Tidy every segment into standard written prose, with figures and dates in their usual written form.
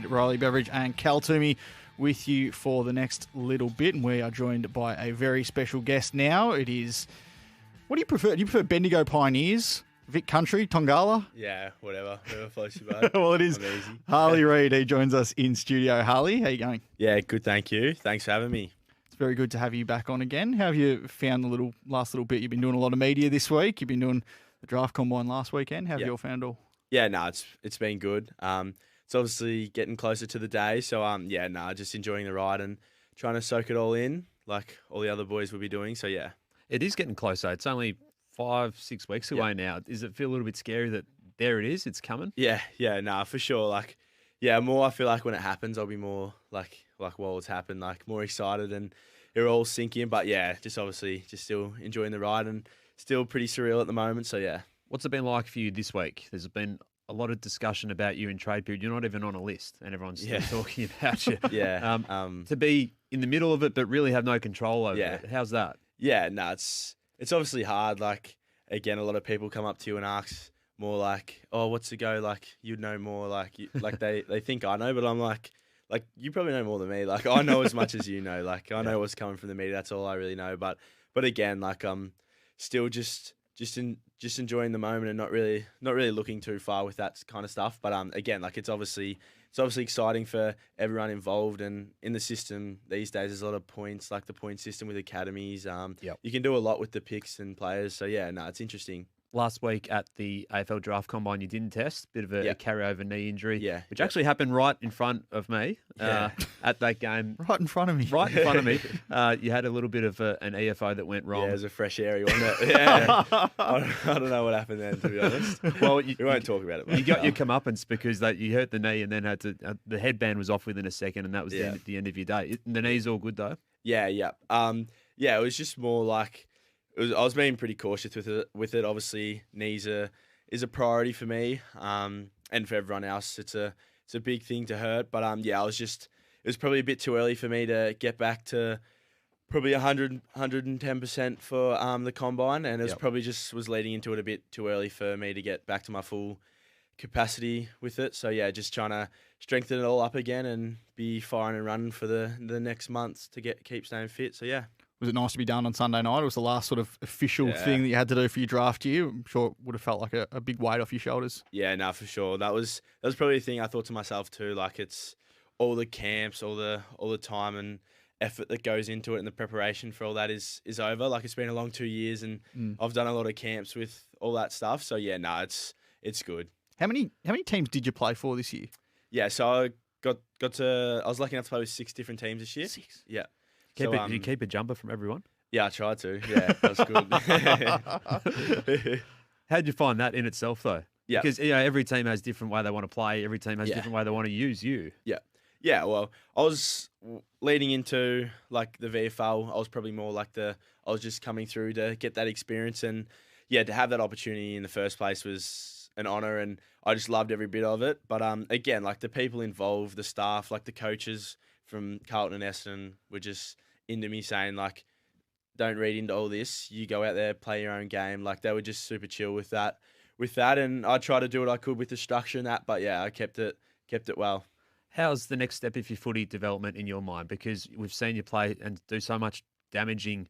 Reid, Riley Beveridge and Cal Twomey with you for the next little bit. And we are joined by a very special guest now. It is, what do you prefer? Do you prefer Bendigo Pioneers, Vic Country, Tongala? Yeah, whatever floats your boat. Well, it is Harley Reid. He joins us in studio. Harley, how you going? Yeah, good, thank you. Thanks for having me. It's very good to have you back on again. How have you found the last little bit? You've been doing a lot of media this week. You've been doing the draft combine last weekend. How have you all found all? Yeah, no, it's been good. It's obviously getting closer to the day, so just enjoying the ride and trying to soak it all in, like all the other boys will be doing. So yeah, it is getting closer. It's only 5-6 weeks away now. Does it feel a little bit scary that there it is? It's coming. Yeah, for sure. Like, more. I feel like when it happens, I'll be more like while it's happened, like more excited and it'll all sink in. But yeah, just still enjoying the ride and still pretty surreal at the moment. So yeah. What's it been like for you this week? There's been a lot of discussion about you in trade period. You're not even on a list, and everyone's still talking about you. Yeah. To be in the middle of it, but really have no control over it. How's that? Yeah, no, it's obviously hard. Like, again, a lot of people come up to you and ask more like, oh, what's the go? Like, you'd know more. Like, they think I know, but I'm like, you probably know more than me. Like, I know as much as you know. Like, I know what's coming from the media. That's all I really know. But again, like, I'm still just enjoying the moment and not really looking too far with that kind of stuff. But again, like it's obviously exciting for everyone involved, and in the system these days there's a lot of points, like the point system with academies. You can do a lot with the picks and players. So yeah, no, it's interesting. Last week at the AFL Draft Combine, you didn't test. Bit of a carryover knee injury, which actually happened right in front of me at that game. Right in front of me. Right in front of me. You had a little bit of an EFO that went wrong. Yeah, it was a fresh area, wasn't it? Yeah. I don't know what happened then, to be honest. Well, we won't talk about it. Mate. You got your comeuppance because you hurt the knee and then had to. The headband was off within a second, and that was the end of your day. The knee's all good though. Yeah. It was just more like. I was being pretty cautious with it. Obviously, knees is a priority for me, and for everyone else. It's a big thing to hurt. But it was probably a bit too early for me to get back to probably 110% for the combine, and it was probably just was leading into it a bit too early for me to get back to my full capacity with it. So yeah, just trying to strengthen it all up again and be firing and running for the next months to keep staying fit. So yeah. Was it nice to be done on Sunday night? It was the last sort of official thing that you had to do for your draft year. I'm sure it would have felt like a big weight off your shoulders. Yeah, no, for sure. That was probably the thing I thought to myself too. Like it's all the camps, all the time and effort that goes into it, and the preparation for all that is over. Like it's been a long 2 years, and I've done a lot of camps with all that stuff. So yeah, no, it's good. How many teams did you play for this year? Yeah, so I I was lucky enough to play with 6 different teams this year. 6? Yeah. Did you keep a jumper from everyone? Yeah, I tried to. Yeah, that was good. How'd you find that in itself, though? Yeah. Because every team has different way they want to play. Every team has different way they want to use you. Yeah. Yeah, well, I was leading into, like, the VFL. I was probably more like I was just coming through to get that experience. And, yeah, to have that opportunity in the first place was an honour, and I just loved every bit of it. But, again, like, the people involved, the staff, like, the coaches from Carlton and Essendon were just into me saying, like, don't read into all this. You go out there, play your own game. Like, they were just super chill with that. And I tried to do what I could with the structure and that. But, yeah, I kept it well. How's the next step of your footy development in your mind? Because we've seen you play and do so much damaging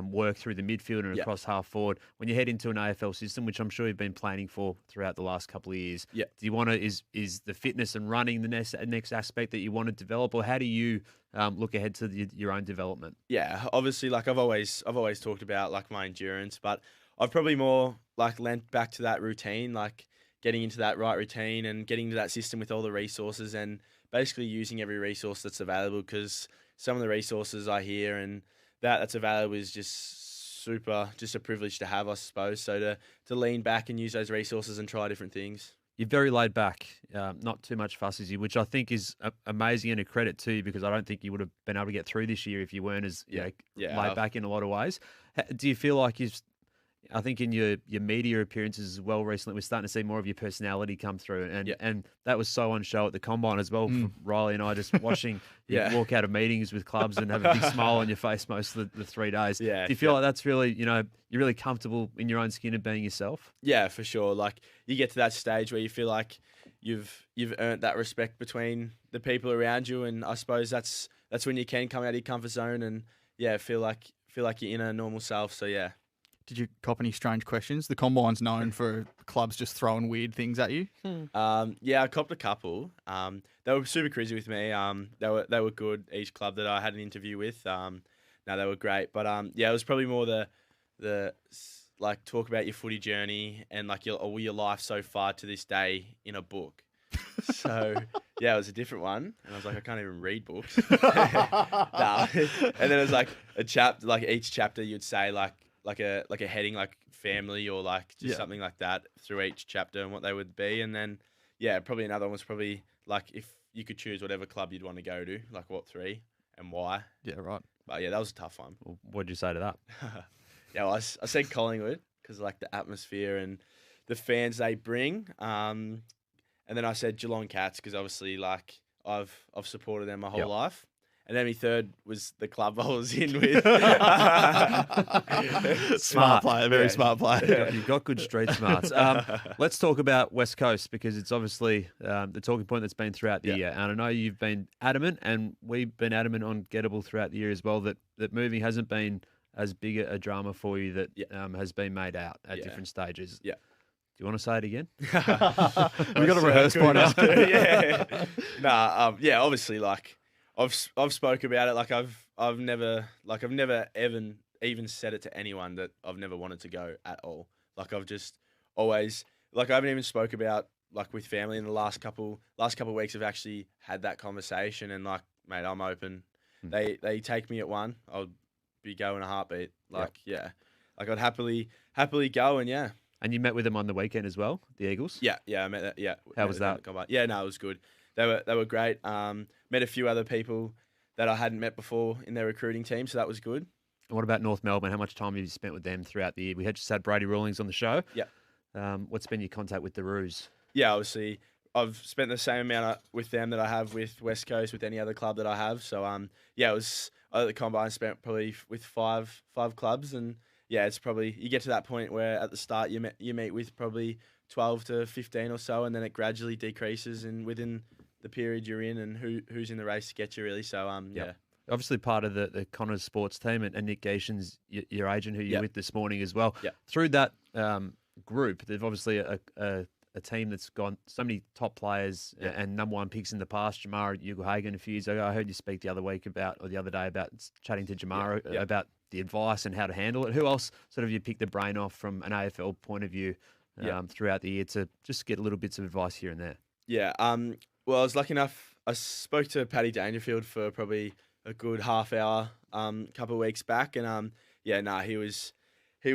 work through the midfield and across half forward. When you head into an AFL system, which I'm sure you've been planning for throughout the last couple of years, do you want to is the fitness and running the next aspect that you want to develop, or how do you look ahead to your own development? Yeah, obviously, like I've always talked about like my endurance, but I've probably more like lent back to that routine, like getting into that right routine and getting to that system with all the resources and basically using every resource that's available, because some of the resources I hear and that's available is just a privilege to have, I suppose. So to lean back and use those resources and try different things. You're very laid back, not too much fuss as you, which I think is amazing and a credit to you, because I don't think you would have been able to get through this year if you weren't as laid back in a lot of ways. Do you feel like I think in your media appearances as well recently, we're starting to see more of your personality come through. And that was so on show at the Combine as well. For Riley and I just watching you walk out of meetings with clubs and have a big smile on your face most of the 3 days. Yeah, do you feel like that's really, you're really comfortable in your own skin and being yourself? Yeah, for sure. Like you get to that stage where you feel like you've earned that respect between the people around you, and I suppose that's when you can come out of your comfort zone and feel like you're in a normal self. So yeah. Did you cop any strange questions? The combine's known for clubs just throwing weird things at you. I copped a couple. They were super crazy with me. They were good. Each club that I had an interview with, they were great. But it was probably more the like talk about your footy journey and like all your life so far to this day in a book. So it was a different one, and I was like, I can't even read books. Nah. And then it was like a chapter, like each chapter you'd say like a heading, like family or like just something like that through each chapter and what they would be. And then, probably another one was probably like if you could choose whatever club you'd want to go to, like what 3 and why. Yeah, right. But that was a tough one. Well, what'd you say to that? I said Collingwood because like the atmosphere and the fans they bring. And then I said Geelong Cats because obviously like I've supported them my whole life. And then my third was the club I was in with. Smart player, very smart player. You've got good street smarts. Let's talk about West Coast because it's obviously the talking point that's been throughout the year. And I know you've been adamant, and we've been adamant on Gettable throughout the year as well, that moving hasn't been as big a drama for you that has been made out at different stages. Yeah. Do you want to say it again? We got a rehearse by now. Obviously, like I've spoke about it. Like I've never even said it to anyone that I've never wanted to go at all. Like I've just always I haven't even spoke about like with family in the last couple of weeks. I've actually had that conversation and like, mate, I'm open. They take me at one. I'll be going a heartbeat. Like like I'd happily go and And you met with them on the weekend as well, the Eagles? Yeah, I met that. Yeah. How was that? Yeah, no, it was good. They were great. Met a few other people that I hadn't met before in their recruiting team, so that was good. And what about North Melbourne? How much time have you spent with them throughout the year? We just had Brady Rawlings on the show. Yeah. What's been your contact with the Roos? Yeah, obviously, I've spent the same amount with them that I have with West Coast, with any other club that I have. So, it was at the combine. Spent probably with five clubs, and it's probably you get to that point where at the start you meet with probably 12 to 15 or so, and then it gradually decreases, and within the period you're in and who's in the race to get you really. So obviously part of the Connors sports team and Nick Geishan's your agent who you're with this morning as well. Through that group, they've obviously a team that's got so many top players and number one picks in the past. Jamara Ugle-Hagan a few years ago. I heard you speak the other day about chatting to Jamara about the advice and how to handle it. Who else sort of you picked the brain off from an AFL point of view throughout the year to just get little bits of advice here and there? Yeah. Well, I was lucky enough. I spoke to Patrick Dangerfield for probably a good half hour, couple of weeks back, and he was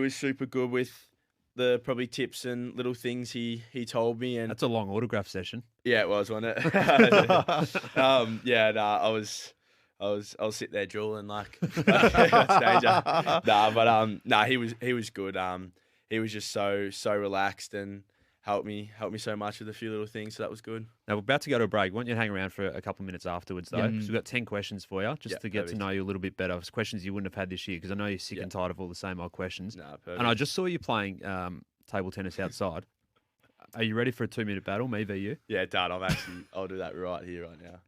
super good with the probably tips and little things he told me. And that's a long autograph session. Yeah, it was, wasn't it? I'll sit there drooling like that's danger. He was good. He was just so relaxed and helped me so much with a few little things, so that was good. Now, we're about to go to a break. I want you to hang around for a couple of minutes afterwards, though, because we've got 10 questions for you, just to get to know you a little bit better. It's questions you wouldn't have had this year, because I know you're sick and tired of all the same old questions. No, perfect. And I just saw you playing table tennis outside. Are you ready for a 2-minute battle, me v you? Yeah, Dad, I'll do that right here, right now.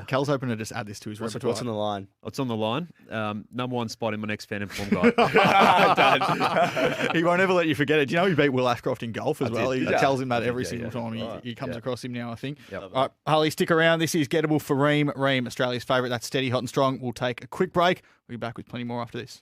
Kel's hoping to just add this to his repertoire. What's on the line? What's on the line? Number one spot in my next Fan and Form guide. He won't ever let you forget it. Do you know he beat Will Ashcroft in golf as well? He tells him that every single time he comes across him now, I think. Yep. All right, Harley, stick around. This is Gettable for Ream. Ream, Australia's favourite. That's steady, hot and strong. We'll take a quick break. We'll be back with plenty more after this.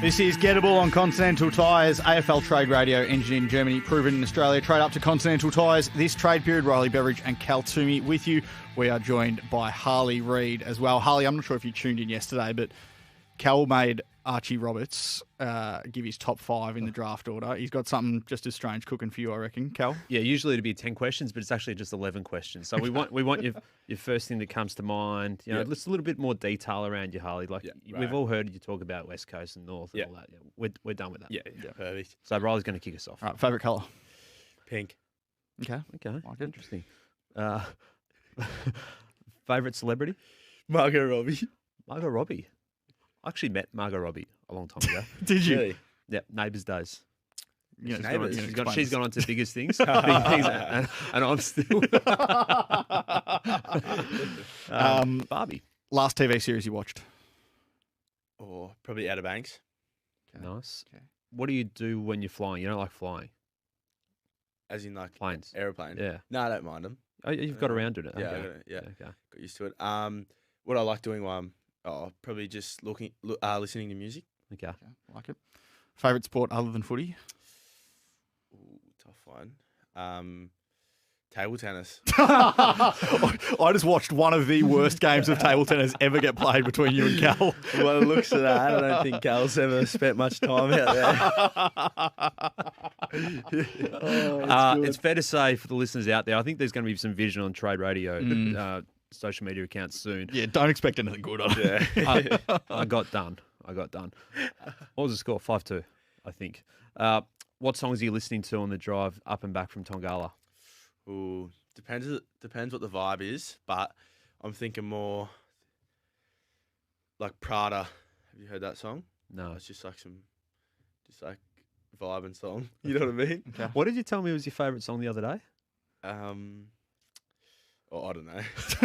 This is Gettable on Continental Tyres, AFL Trade Radio, engineered in Germany, proven in Australia. Trade up to Continental Tyres. This trade period, Riley Beveridge and Twomey with you. We are joined by Harley Reid as well. Harley, I'm not sure if you tuned in yesterday, but Cal made Archie Roberts give his top 5 in the draft order. He's got something just as strange cooking for you, I reckon, Cal. Yeah, usually it'd be 10 questions, but it's actually just 11 questions. So we want your first thing that comes to mind. You know, just a little bit more detail around you, Harley. Like we've all heard you talk about West Coast and North and all that. Yeah, we're done with that. Yeah, perfect. So Riley's going to kick us off. All right, favourite colour? Pink. Okay. Like interesting. Favourite celebrity? Margot Robbie. Margot Robbie. I actually met Margot Robbie a long time ago. Did you? Really? Yeah, Neighbours Days. You know, neighbours. She's gone on to biggest things, big things, and I'm still Barbie. Last TV series you watched? Or probably Outer Banks. Okay. Nice. Okay. What do you do when you're flying? You don't like flying? As in like Planes. aeroplane. Yeah. No, I don't mind them. Oh, you've got around to it. Yeah, Okay. okay. Okay. Got used to it. What I like doing while I'm probably just listening to music. Okay. Okay, like it. Favorite sport other than footy? Ooh, tough one. Table tennis. I just watched one of the worst games of table tennis ever get played between you and Cal. Well, it looks at that. I don't think Cal's ever spent much time out there. It's fair to say for the listeners out there, I think there's going to be some vision on Trade Radio social media accounts soon. Yeah, don't expect anything good on it. I got done. What was the score? 5-2, I think. What songs are you listening to on the drive up and back from Tongala? Ooh, depends what the vibe is, but I'm thinking more like Prada. Have you heard that song? No. It's just like vibing song. You know what I mean? Okay. What did you tell me was your favourite song the other day? Oh, I don't know.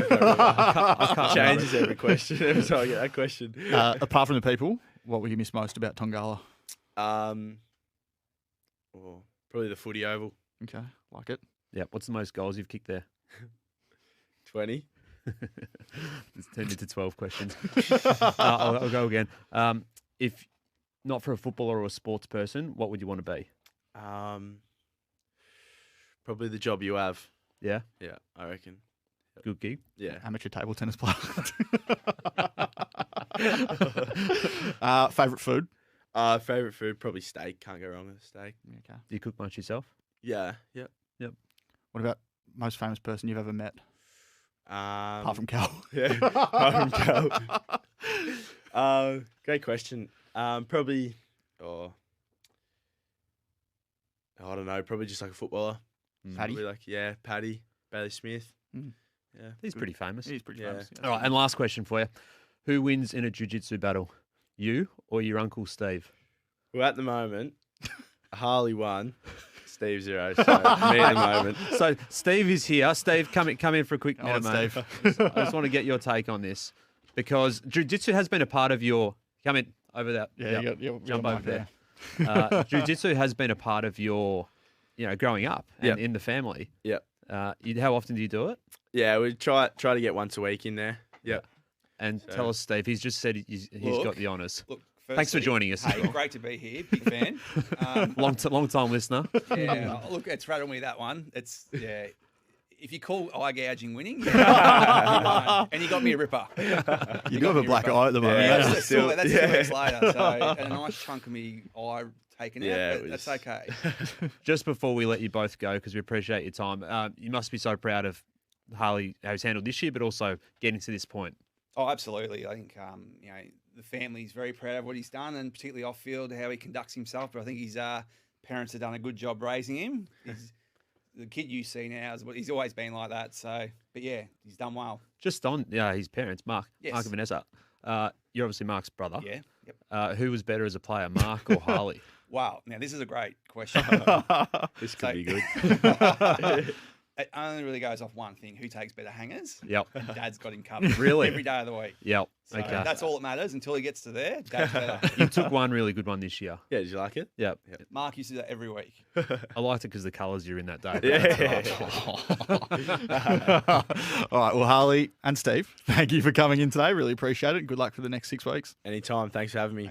I can't Changes every question. Every time I get that question. Apart from the people, what will you miss most about Tongala? Well, probably the footy oval. Okay, like it. Yeah. What's the most goals you've kicked there? 20. It's turned into 12 questions. I'll go again. If not for a footballer or a sports person, what would you want to be? Probably the job you have. Yeah? Yeah, I reckon. Good gig? Yeah. Amateur table tennis player. Favorite food? Favorite food, probably steak. Can't go wrong with steak. Okay. Do you cook much yourself? Yeah. Yep. What about most famous person you've ever met? Apart from Cal. Yeah. Apart from Cal. Great question. Probably. I don't know. Probably just like a footballer. Paddy? Probably like Paddy, Bailey Smith. Mm. Yeah. He's pretty famous. He's pretty Yeah. famous. All right, and last question for you. Who wins in a jiu-jitsu battle? You or your Uncle Steve? Well, at the moment, Harley won, Steve 0. So me at the moment. So Steve is here. Steve, come in for a quick minute, on, mate. Steve. I just want to get your take on this because jiu-jitsu has been a part of your... Come in over that. Yeah, Yep. you got Jump a over mic there. Jiu-jitsu has been a part of your, growing up and Yep. in the family. Yep. How often do you do it? Yeah, we try to get once a week in there. Yep. And So- tell us, Steve, he's just said he's got the honours. Look, Thanks for joining us. Hey, great to be here. Big fan. Long time listener. Yeah, look, it's rattled me, that one. If you call eye gouging winning, and you got me a ripper. You do have a black eye at the moment. Yeah. That's 2 weeks later. So and a nice chunk of me eye taken out. Yeah, But it that's was- okay. Just before we let you both go, because we appreciate your time, you must be so proud of Harley, how he's handled this year, but also getting to this point. Oh, absolutely. I think the family's very proud of what he's done, and particularly off field, how he conducts himself. But I think his parents have done a good job raising him. The kid you see now he's always been like that. So, but yeah, he's done well. Just on his parents, Mark Yes. and Vanessa. You're obviously Mark's brother. Yeah. Yep. Who was better as a player, Mark or Harley? Wow. Now this is a great question. This could So- be good. It only really goes off one thing: who takes better hangers. Yep. And Dad's got him covered. Really? Every day of the week. Yep. So Okay. that's all that matters until he gets to there. Dad's better. You took one really good one this year. Yeah, did you like it? Yep. Mark used to do that every week. I liked it because the colours you're in that day. All right. Well, Harley and Steve, thank you for coming in today. Really appreciate it. Good luck for the next 6 weeks. Anytime. Thanks for having me.